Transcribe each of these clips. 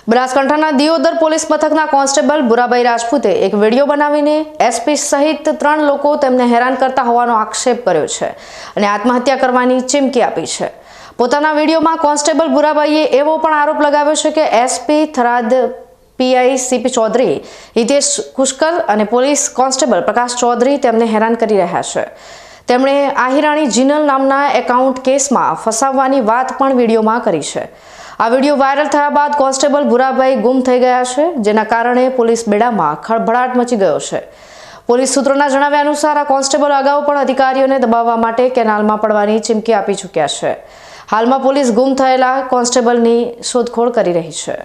બનાસકાંઠાના દિયોદર પોલીસ મથકના કોન્સ્ટેબલ બુરાભાઈ રાજપૂતે એક વિડીયો બનાવીને એસપી સહિત 3 લોકો તેમને હેરાન કરતા હોવાનો આક્ષેપ કર્યો છે અને આત્મહત્યા કરવાની ચીમકી આપી છે। પોતાના વિડીયોમાં કોન્સ્ટેબલ બુરાભાઈએ એવો પણ આરોપ લગાવ્યો છે કે SP Tharad PI CP Chaudhary Hitesh Kushkal અને પોલીસ કોન્સ્ટેબલ પ્રકાશ ચૌધરી તેમને હેરાન કરી રહ્યા છે। તેમણે આહિરાણી જીનલ નામના એકાઉન્ટ કેસમાં ફસાવવાની વાત પણ વિડીયોમાં કરી છે। આ વિડીયો વાયરલ થયા બાદ કોન્સ્ટેબલ બુરાભાઈ ગુમ થઈ ગયા છે, જેના કારણે પોલીસ બેડામાં ખળભળાટ મચી ગયો છે। પોલીસ સૂત્રોના જણાવ્યા અનુસાર આ કોન્સ્ટેબલ અગાઉ પણ અધિકારીઓને દબાવવા માટે કેનાલમાં પડવાની ચીમકી આપી ચૂક્યા છે। હાલમાં પોલીસ ગુમ થયેલા કોન્સ્ટેબલની શોધખોળ કરી રહી છે।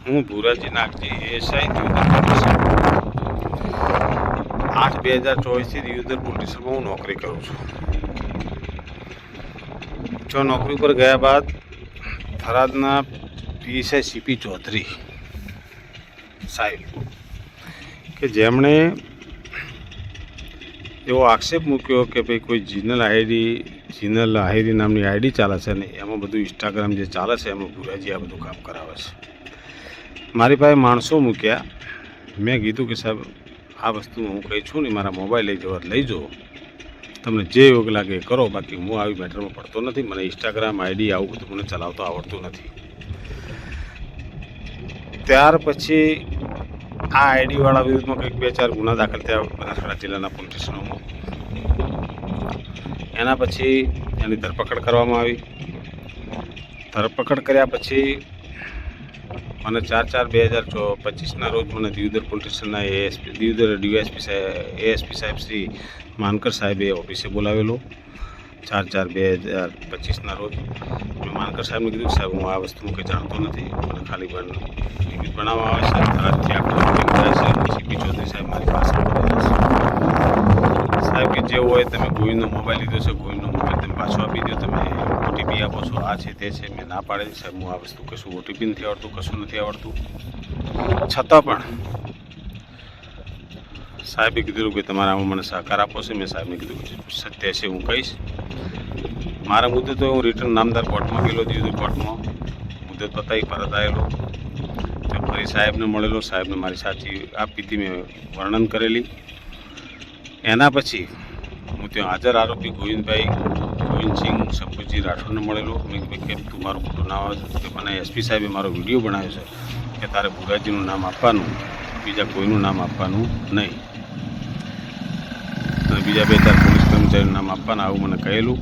હું ભુરાજી નાગજી એસઆઈ 8/2024 થી દિયોદર પોલીસ સ્ટેશનમાં હું નોકરી કરું છું। જો નોકરી પર ગયા બાદ થરાદના પીએસઆઈ સીપી ચૌધરી સાહેબ કે જેમણે એવો આક્ષેપ મૂક્યો કે ભાઈ કોઈ જીનલ આહિરી નામની આઈડી ચાલે છે ને એમાં બધું ઇન્સ્ટાગ્રામ જે ચાલે છે એમાં ભુરાજી આ બધું કામ કરાવે છે। મારી પાસે માણસો મૂક્યા, મેં કીધું કે સાહેબ આ વસ્તુ હું કહી છું ને મારા મોબાઈલ લઈ જાઓ, તમને જે યોગ લાગે એ કરો, બાકી હું આવી મેટરમાં પડતો નથી। મને ઇન્સ્ટાગ્રામ આઈડી આવું બધું મને ચલાવતો આવડતું નથી। ત્યાર પછી આ આઈડીવાળા વિરુદ્ધમાં કંઈક 2-4 ગુના દાખલ થયા બનાસકાંઠા જિલ્લાના પોલીસ સ્ટેશનોમાં। એના પછી એની ધરપકડ કરવામાં આવી। ધરપકડ કર્યા પછી મને 4/4/2025ના રોજ મને દિયોદર પોલીસ સ્ટેશનના દિયોદર એએસપી સાહેબ શ્રી માનકર સાહેબે ઓફિસે બોલાવેલો। 4/4/2025ના રોજ મેં માનકર સાહેબને કીધું સાહેબ હું આ વસ્તુ કંઈ જાણતો નથી, મને ખાલી લિમિટ બનાવવા આવે છે, થરાદથી આખું જાય છે। સીપી ચૌધરી સાહેબ મારી પાસે સાહેબ કે જે હોય તમે ગોવિંદનો મોબાઈલ લીધો છે, ગોવિંદનો મોબાઈલ તમે પાછો આપી દો, તમે ઓટીપી આપો છો, આ છે તે છે। મેં ના પાડેલી સાહેબ હું આ વસ્તુ કશું ઓટીપી નથી આવડતું, કશું નથી આવડતું। છતાં પણ સાહેબે કીધું કે તમારા આમાં મને સહકાર આપો છે। મેં સાહેબને કીધું કે સત્ય છે હું કહીશ। મારા મુદ્દે તો હું રિટર્ન નામદાર કોર્ટમાં ગયેલો, દિયોદર કોર્ટમાં મુદ્દત પતાવી પરત આવેલો। ફરી સાહેબને મળેલો, સાહેબને મારી સાચી આપીતી મેં વર્ણન કરેલી। એના પછી હું ત્યાં હાજર આરોપી ગોવિંદસિંહ શંભુજી રાઠોડને મળેલો। મેં કેમ તું મારું ખોટું નામ આવે છે? કે મને એસપી સાહેબે મારો વિડીયો બનાવ્યો છે કે તારે ભુરાજીનું નામ આપવાનું, બીજા કોઈનું નામ આપવાનું નહીં, અને બીજા 2-4 પોલીસ કર્મચારીનું નામ આપવાના આવું મને કહેલું।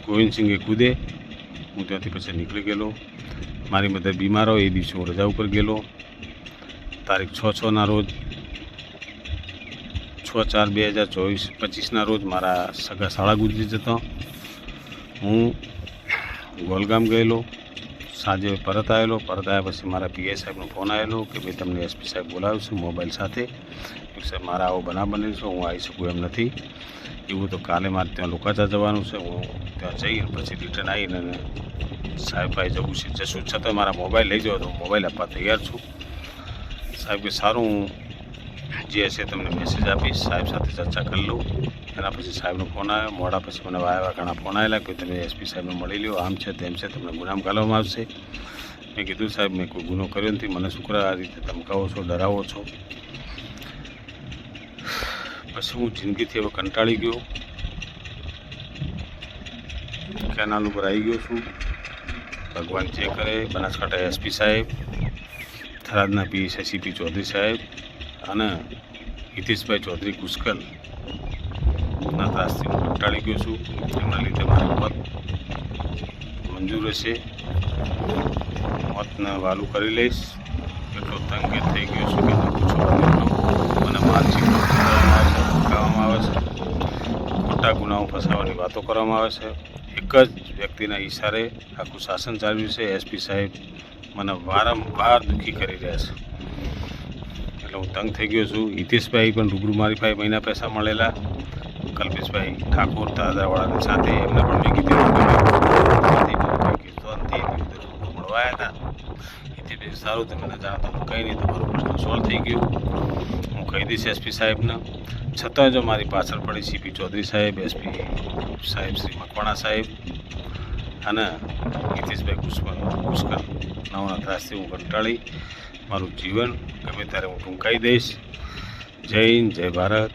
ગોવિંદસિંહે કૂદે હું ત્યાંથી પછી નીકળી ગયેલો। મારી મધર બીમાર હોય એ દિવસે હું રજા ઉપર ગયેલો। તારીખ 6/6ના રોજ 6/4/2025ના રોજ મારા સગા શાળા ગુજરી જતો હું ગોલગામ ગયેલો। સાંજે પરત આવેલો। પરત આવ્યા પછી મારા પીઆઈ સાહેબનો ફોન આવેલો કે ભાઈ તમને એસપી સાહેબ બોલાવ્યો છે મોબાઈલ સાથે, સાહેબ મારા આવો બનાવ બનેલો છે, હું આવી શકું એમ નથી, એવું તો કાલે મારે ત્યાં લોકાચા જવાનું છે, હું ત્યાં જઈને પછી રિટર્ન આવીને સાહેબ પાસે જશું, છતાં મારા મોબાઈલ લઈ જાઓ તો હું મોબાઈલ આપવા તૈયાર છું। સાહેબ કે સારું હું જે હશે તમને મેસેજ આપીશ, સાહેબ સાથે ચર્ચા કરી લઉં। એના પછી સાહેબનો ફોન આવ્યો, મોડા પછી મને વાયા ઘણા ફોન આવેલા કે તમે એસપી સાહેબને મળી લ્યો, આમ છે તેમ છે, તમને ગુનામાં ઘાલવામાં આવશે। મેં કીધું સાહેબ મેં કોઈ ગુનો કર્યો નથી, મને શું કરે આ રીતે ધમકાવો છો, ડરાવો છો? પછી હું જિંદગીથી હવે કંટાળી ગયો, કેનાલ ઉપર આવી ગયો છું। ભગવાન જે કરે। બનાસકાંઠા એસપી સાહેબ, થરાદના પીએસઆઈ સીપી ચૌધરી સાહેબ અને હિતેશભાઈ ચૌધરી કુશકલ ના ત્રાસથી હું કંટાળી ગયો છું। એમના લીધે મારી મોત મંજૂર હશે, મોતને વાલું કરી લઈશ। એટલો તંગ થઈ ગયો છું કે મને માનસિક ધમકાવવામાં આવે છે, ખોટા ગુનાઓ ફસાવવાની વાતો કરવામાં આવે છે। એક જ વ્યક્તિના ઈશારે આખું શાસન ચાલ્યું છે। એસપી સાહેબ મને વારંવાર દુઃખી કરી રહ્યા છે, એટલે હું તંગ થઈ ગયો છું। હિતેશભાઈ પણ રૂબરૂ મારી પાસે મહિના પૈસા મળેલા, કલ્પેશભાઈ ઠાકોર દાદાવાળાની સાથે એમને પણ મેં કીધું મળવાયા હતા। હિતેશભાઈ સારું તમે ન જાણતા કંઈ નહીં, તમારું પ્રશ્ન સોલ્વ થઈ ગયું, હું કહી દઈશ એસપી સાહેબને। છતાં જો મારી પાછળ પડી સીપી ચૌધરી સાહેબ, એસપી સાહેબ શ્રી મકવાણા સાહેબ અને હિતેશભાઈ પુષ્કર નાઓના ત્રાસથી હું કંટાળી મારું જીવન ગમે ત્યારે હું ટૂંકાઈ દઈશ. જય હિન્દ, જય ભારત.